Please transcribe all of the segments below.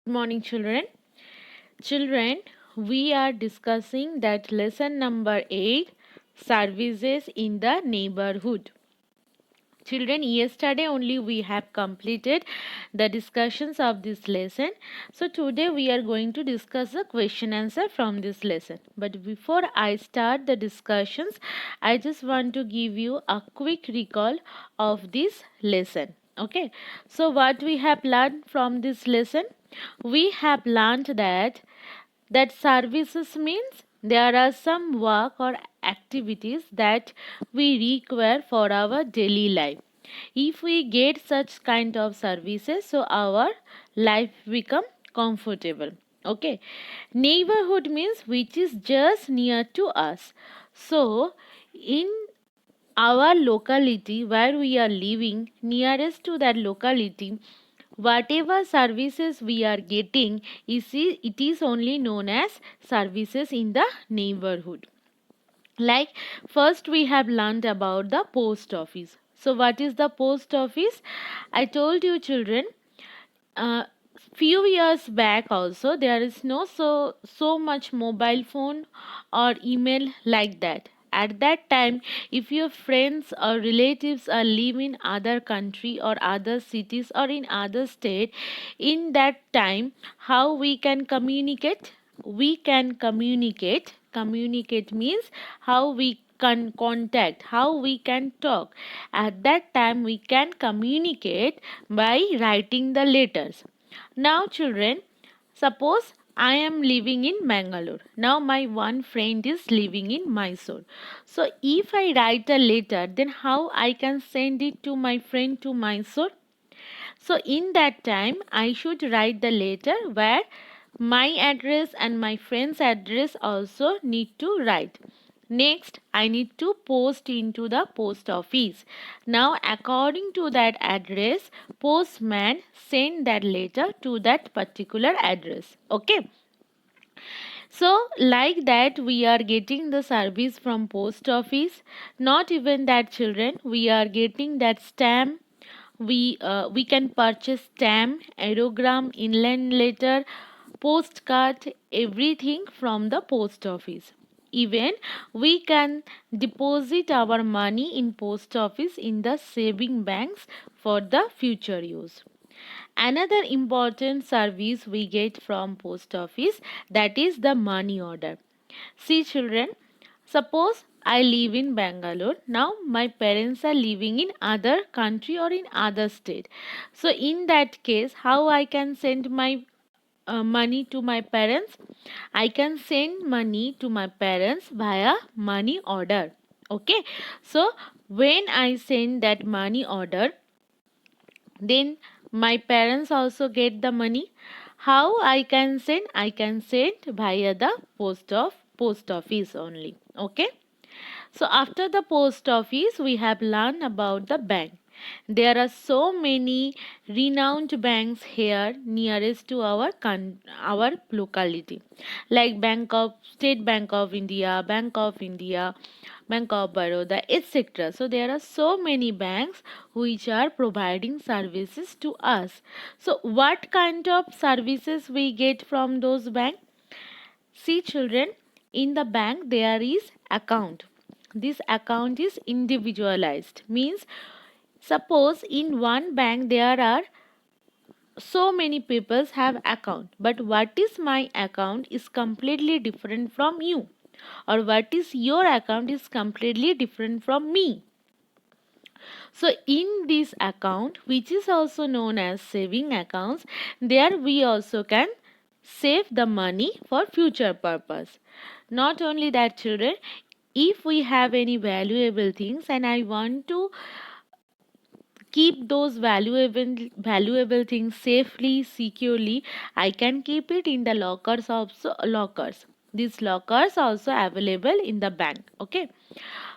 Good morning, children. Children, we are discussing that lesson number 8, services in the neighborhood. Children, yesterday only we have completed the discussions of this lesson. So today we are going to discuss the question answer from this lesson. But before I start the discussions, I just want to give you a quick recall of this lesson. Okay, so what we have learned from this lesson? We have learned that services means there are some work or activities that we require for our daily life. If we get such kind of services, so our life become comfortable. Okay, neighborhood means which is just near to us. So in our locality where we are living, nearest to that locality, whatever services we are getting, it is only known as services in the neighborhood. Like, first we have learned about the post office. So what is the post office? I told you, children, uh, few years back also there is no so much mobile phone or email like that. At that time, if your friends or relatives are live in other country or other cities or in other state, in that time how we can communicate? We can communicate means how we can contact, how we can talk. At that time we can communicate by writing the letters. Now, children, suppose I am living in Bangalore. Now my one friend is living in Mysore. So if I write a letter, then how I can send it to my friend to Mysore? So in that time, I should write the letter where my address and my friend's address also need to write. Next, I need to post into the post office. Now, according to that address, postman send that letter to that particular address. Okay. So, like that, we are getting the service from post office. Not even that, children, we are getting that stamp. We can purchase stamp, aerogram, inland letter, postcard, everything from the post office. Even we can deposit our money in post office in the saving banks for the future use. Another important service we get from post office, that is the money order. See, children, suppose I live in Bangalore. Now my parents are living in other country or in other state. So in that case, how I can send my money to my parents? I can send money to my parents via money order. Okay. So when I send that money order, then my parents also get the money. How I can send? I can send via the post office only. Okay. So after the post office, we have learned about the bank. There are so many renowned banks here nearest to our locality, like State Bank of India, Bank of Baroda, etc. So there are so many banks which are providing services to us. So what kind of services we get from those banks? See, children, in the bank there is account. This account is individualized. Means, suppose in one bank there are so many people have account, but what is my account is completely different from you, or what is your account is completely different from me. So in this account, which is also known as saving accounts, there we also can save the money for future purpose. Not only that, children, if we have any valuable things and I want to keep those valuable things safely, securely, I can keep it in the lockers. These lockers also available in the bank. Okay.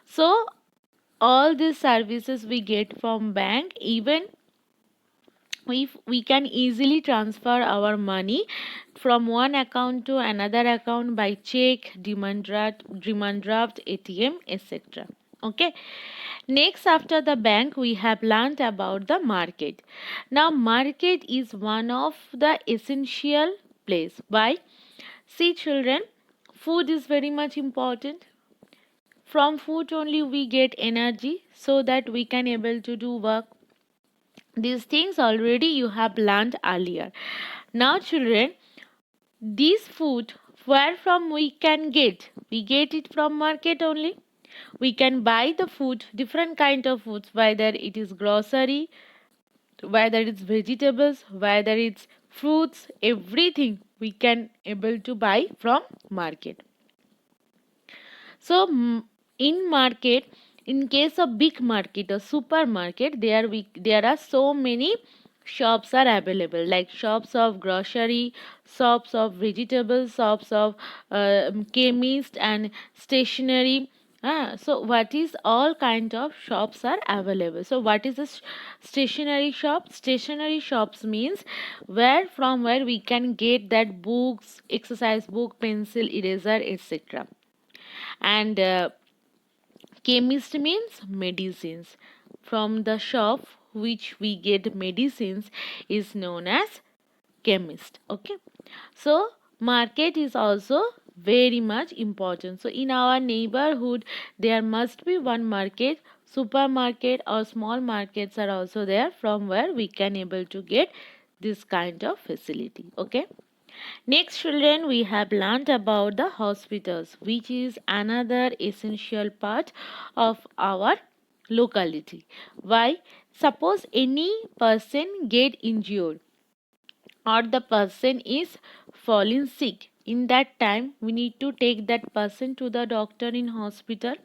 So all these services we get from bank. Even we can easily transfer our money from one account to another account by check, demand draft, ATM, etc. Okay. Next, after the bank, we have learnt about the market. Now, market is one of the essential place. Why? See, children, food is very much important. From food only we get energy so that we can able to do work. These things already you have learned earlier. Now, children, this food where from we can get? We get it from market only. We can buy the food, different kind of foods, whether it is grocery, whether it's vegetables, whether it's fruits, everything we can able to buy from market. So in market, in case of big market or supermarket, there are so many shops are available, like shops of grocery, shops of vegetables, shops of chemist and stationery. So what is all kind of shops are available. So what is a stationery shop? Stationery shops means where we can get that books, exercise book, pencil, eraser, etc. And chemist means medicines. From the shop which we get medicines is known as chemist. Okay. So market is also very much important. So in our neighborhood there must be one market, supermarket or small markets are also there, from where we can able to get this kind of facility. Okay. Next, children, we have learnt about the hospitals, which is another essential part of our locality. Why? Suppose any person get injured or the person is falling sick. In that time, we need to take that person to the doctor in hospital.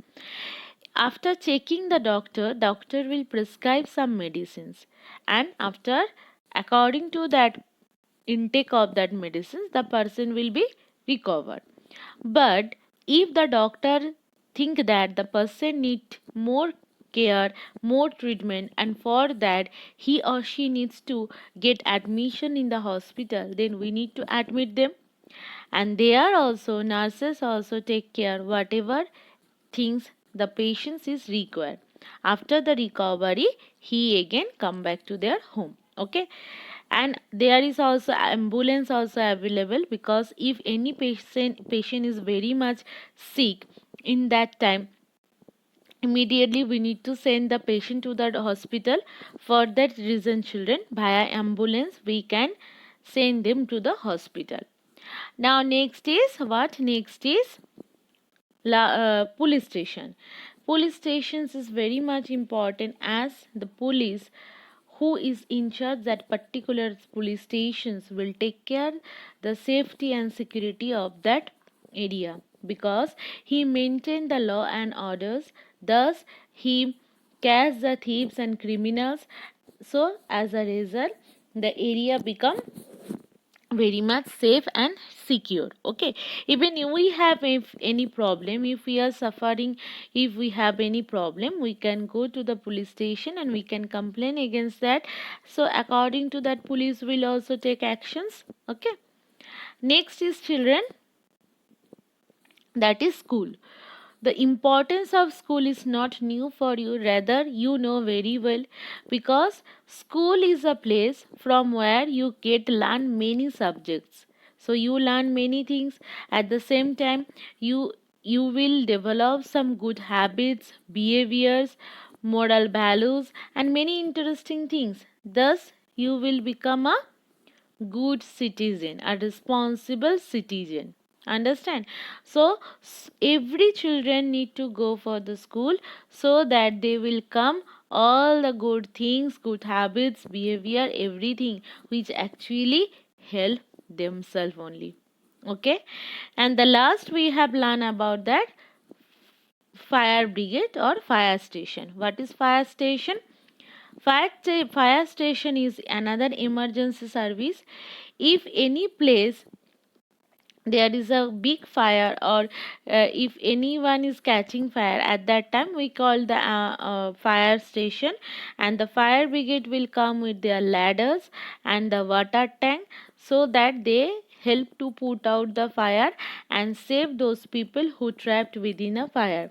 After checking the doctor will prescribe some medicines, and after according to that intake of that medicines, the person will be recovered. But if the doctor think that the person need more care, more treatment, and for that he or she needs to get admission in the hospital, then we need to admit them. And they are also, nurses also take care whatever things the patient is required. After the recovery, he again come back to their home. Okay. And there is also ambulance also available, because if any patient is very much sick, in that time immediately we need to send the patient to the hospital. For that reason, children, via ambulance we can send them to the hospital. Now next is what? Next is police station. Police stations is very much important, as the police who is in charge that particular police stations will take care the safety and security of that area, because he maintain the law and orders, thus he catch the thieves and criminals. So as a result, the area become very much safe and secure. Okay. Even if we have if any problem, if we are suffering, if we have any problem, we can go to the police station and we can complain against that. So according to that, police will also take actions. Okay. Next is, children, that is school. The importance of school is not new for you, rather, you know very well, because school is a place from where you get learn many subjects. So you learn many things. At the same time, you will develop some good habits, behaviors, moral values, and many interesting things. Thus, you will become a good citizen, a responsible citizen. Understand? So every children need to go for the school, so that they will come all the good things, good habits, behavior, everything which actually help themselves only. Okay. And the last we have learned about that, fire brigade or fire station. What is fire station? Fire station is another emergency service. If any place there is a big fire, or if anyone is catching fire, at that time we call the fire station, and the fire brigade will come with their ladders and the water tank, so that they help to put out the fire and save those people who trapped within a fire.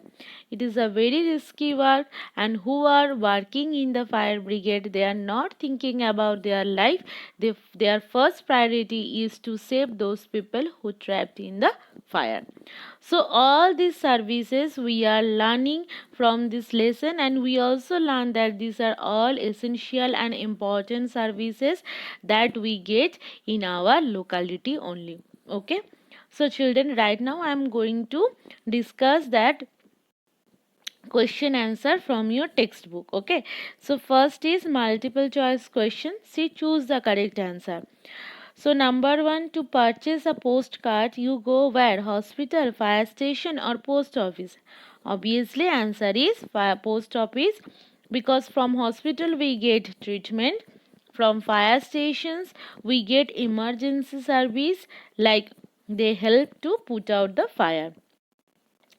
It is a very risky work, and who are working in the fire brigade, they are not thinking about their life. Their first priority is to save those people who trapped in the fire. So all these services we are learning from this lesson, and we also learn that these are all essential and important services that we get in our locality only. Okay, so children, right now I am going to discuss that question answer from your textbook. Okay, so first is multiple choice question. See, choose the correct answer. So number one, to purchase a postcard, you go where? Hospital, fire station, or post office? Obviously, answer is post office, because from hospital we get treatment, from fire stations we get emergency service, like they help to put out the fire.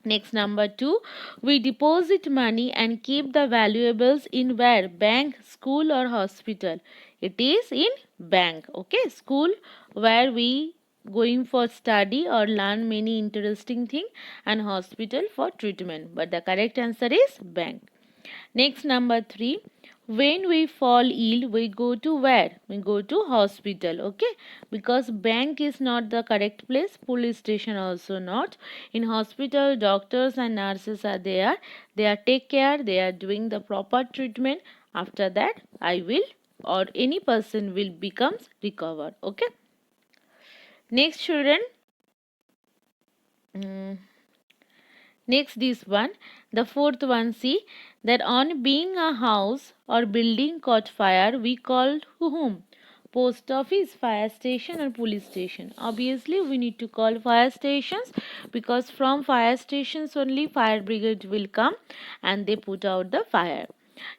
Next, number two, we deposit money and keep the valuables in where? Bank, school, or hospital? It is in bank. Okay, school where we going for study or learn many interesting thing, and hospital for treatment. But the correct answer is bank. Next, number three, when we fall ill, we go to where? We go to hospital. Okay, because bank is not the correct place, police station also not. In hospital, doctors and nurses are there. They are take care, they are doing the proper treatment. After that, I will or any person will becomes recovered. Okay. Next, children. Mm, Next, this one, the fourth one, see that on being a house or building caught fire, we called whom? Post office, fire station, or police station. Obviously, we need to call fire stations, because from fire stations only fire brigade will come and they put out the fire.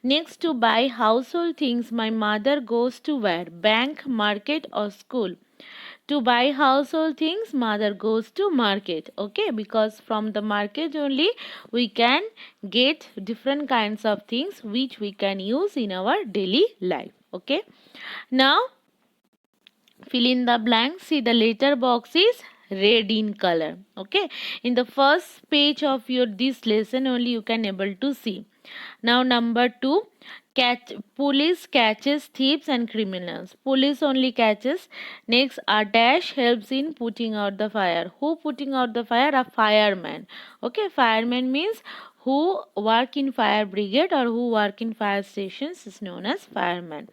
Next, to buy household things, my mother goes to where? Bank, market, or school? To buy household things, mother goes to market. Okay, because from the market only we can get different kinds of things which we can use in our daily life. Okay, now fill in the blank. See, the letter box is red in color. Okay, in the first page of your this lesson only you can able to see. Now number two, police catches thieves and criminals. Police only catches. Next, a dash helps in putting out the fire. Who putting out the fire? A fireman. Okay, fireman means who work in fire brigade or who work in fire stations is known as fireman.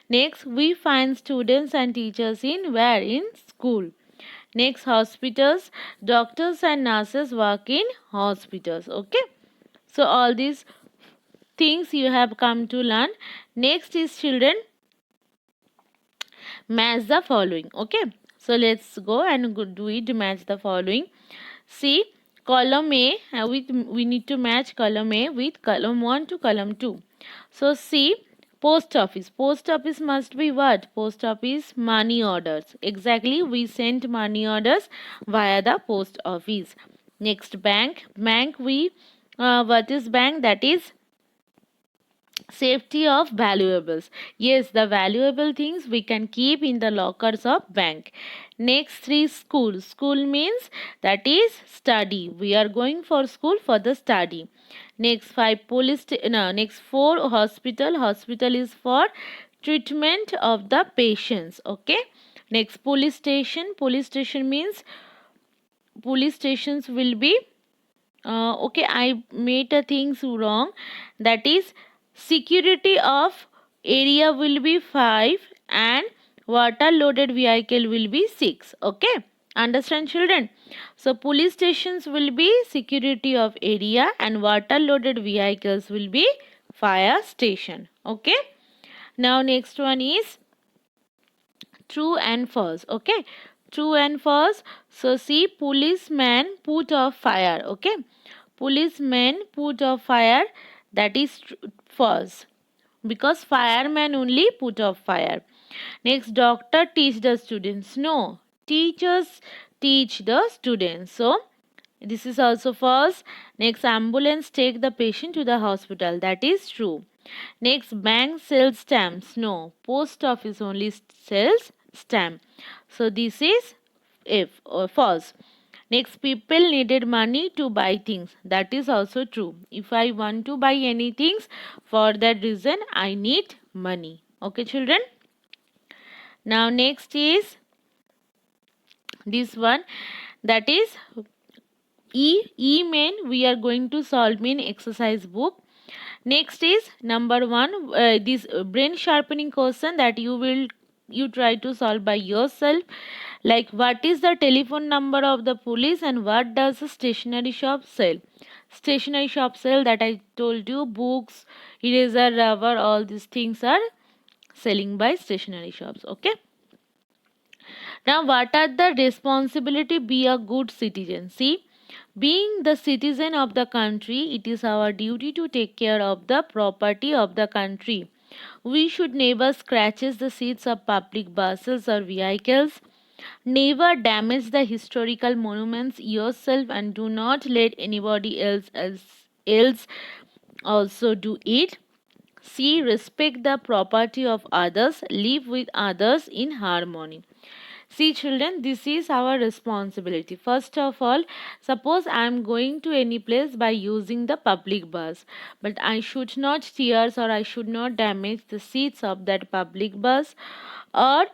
Next, we find students and teachers in where? In school. Next, hospitals. Doctors and nurses work in hospitals. Okay. So all these things you have come to learn. Next is, children, match the following. Okay. So let's go and do it. Match the following. See, column A, we need to match column A with column 1 to column 2. So see, post office. Post office must be what? Post office, money orders. Exactly, we sent money orders via the post office. Next, bank. Bank, we what is bank? That is safety of valuables. Yes, the valuable things we can keep in the lockers of bank. Next, three, school. School means that is study. We are going for school for the study. Next, five, next, four, hospital. Hospital is for treatment of the patients. Okay. Next, police station. Police station means police stations will be okay, I made a things wrong. That is, security of area will be 5 and water loaded vehicle will be 6. Okay, understand, children? So police stations will be security of area and water loaded vehicles will be fire station. Okay, now next one is true and false. Okay, true and false. So see, policeman put off fire. Okay, policeman put off fire, that is false, because fireman only put off fire. Next, doctor teach the students. No, teachers teach the students. So this is also false. Next, ambulance take the patient to the hospital. That is true. Next, bank sells stamps. No, post office only sells stamp. So this is F or false. Next, people needed money to buy things. That is also true. If I want to buy any things, for that reason I need money. Okay, children. Now next is this one, that is E main we are going to solve in exercise book. Next is number 1, this brain sharpening question that you try to solve by yourself. Like, what is the telephone number of the police and what does the stationery shop sell? Stationery shop sell, that I told you, books, eraser, rubber, all these things are selling by stationery shops. Okay. Now, what are the responsibility be a good citizen? See, being the citizen of the country, it is our duty to take care of the property of the country. We should never scratches the seats of public buses or vehicles. Never damage the historical monuments yourself, and do not let anybody else also do it. See, respect the property of others, live with others in harmony. See, children, this is our responsibility. First of all, suppose I am going to any place by using the public bus, but I should not tear or I should not damage the seats of that public bus, or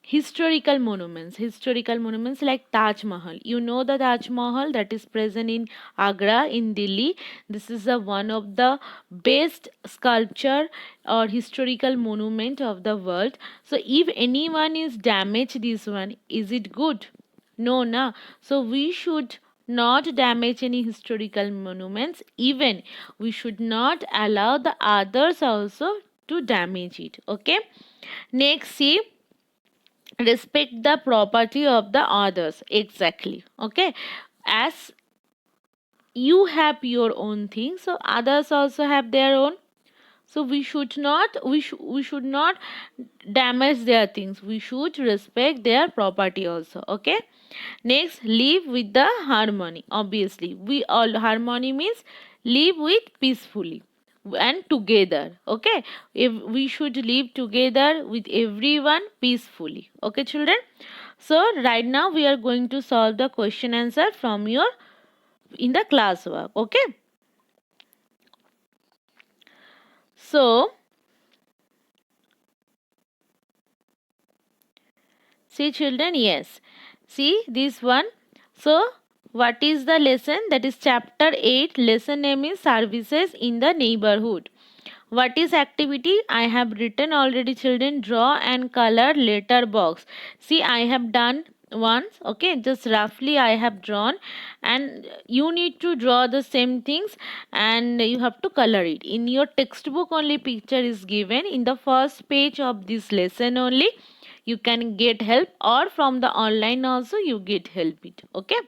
historical monuments like Taj Mahal. You know the Taj Mahal that is present in Agra in Delhi. This is a one of the best sculpture or historical monument of the world. So if anyone is damaged this one, is it good? No, na. So we should not damage any historical monuments. Even we should not allow the others also to damage it. Okay. Next, see, respect the property of the others. Exactly. Okay. As you have your own things, so others also have their own. So we should not damage their things. We should respect their property also. Okay. Next, live with the harmony. Obviously, we all, harmony means live with peacefully and together. Okay. If we should live together with everyone peacefully. Okay, children. So right now we are going to solve the question answer from your in the classwork. Okay. So see, children, yes. See this one. So what is the lesson? That is chapter 8. Lesson name is services in the neighborhood. What is activity? I have written already, children. Draw and color letter box. See, I have done once. Okay, just roughly I have drawn, and you need to draw the same things and you have to color it. In your textbook only picture is given. In the first page of this lesson only you can get help, or from the online also you get help it. Okay.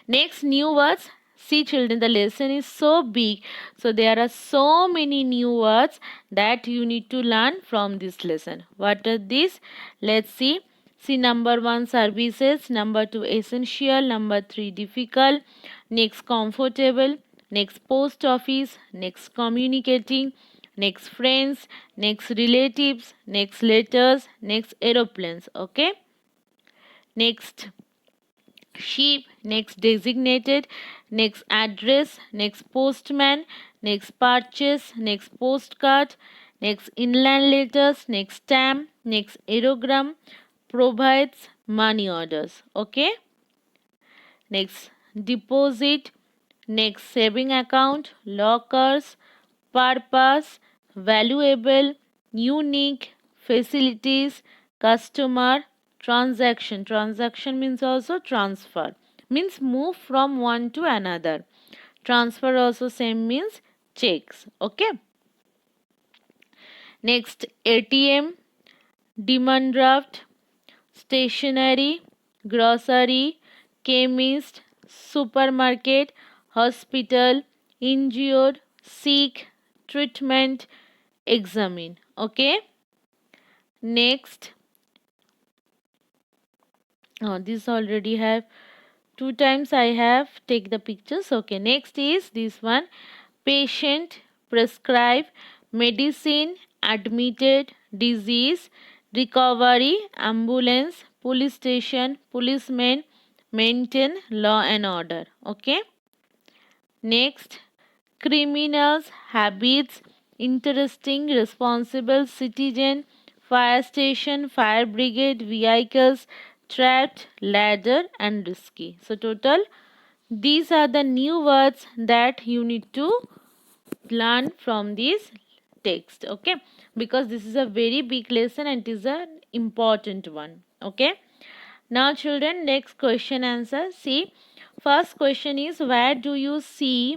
Next, new words. See, children, the lesson is so big, so there are so many new words that you need to learn from this lesson. What are these? Let's see. See, number 1, services. Number 2, essential. Number 3, difficult. Next, comfortable. Next, post office. Next, communicating. Next, friends. Next, relatives. Next, letters. Next, aeroplanes. Okay. Next, sheep. Next, designated. Next, address. Next, postman. Next, purchase. Next, postcard. Next, inland letters. Next, stamp. Next, aerogram. Provides, money orders. Okay. Next, deposit. Next, saving account. Lockers. Purpose. Valuable. Unique. Facilities. Customer. Transaction. Transaction means also transfer, means move from one to another. Transfer also same means checks. Okay. Next, ATM, demand draft, stationery, grocery, chemist, supermarket, hospital, injured, sick, treatment, examine. Okay. Next, this already have 2 times I have take the pictures. Okay. Next is this one, patient, prescribe, medicine, admitted, disease, recovery, ambulance, police station, policemen, maintain law and order. Okay. Next, criminals, habits, interesting, responsible citizen, fire station, fire brigade, vehicles, trapped, ladder, and risky. So, total, these are the new words that you need to learn from this text. Okay, because this is a very big lesson and it is an important one. Okay. Now, children, next question answer. See, first question is where do you see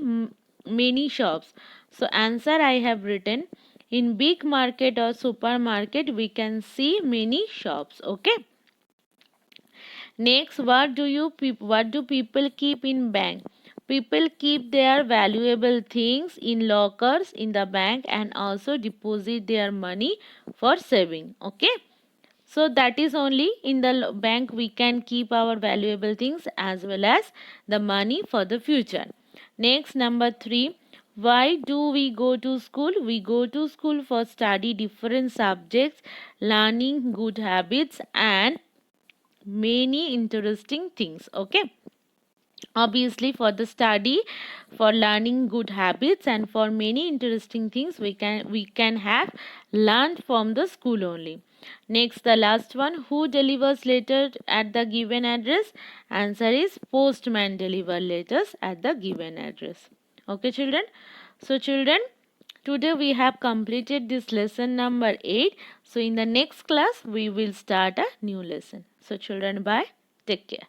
many shops? So, answer I have written in big market or supermarket we can see many shops. Okay. Next, what do people keep in bank? People keep their valuable things in lockers in the bank and also deposit their money for saving. Okay. So that is only in the bank we can keep our valuable things as well as the money for the future. Next, number 3. Why do we go to school? We go to school for study different subjects, learning good habits and many interesting things. Okay. Obviously for the study, for learning good habits and for many interesting things we can have learned from the school only. Next, the last one, who delivers letter at the given address? Answer is postman deliver letters at the given address. Okay, children. So, children, today we have completed this lesson number 8. So, in the next class we will start a new lesson. So, children, bye. Take care.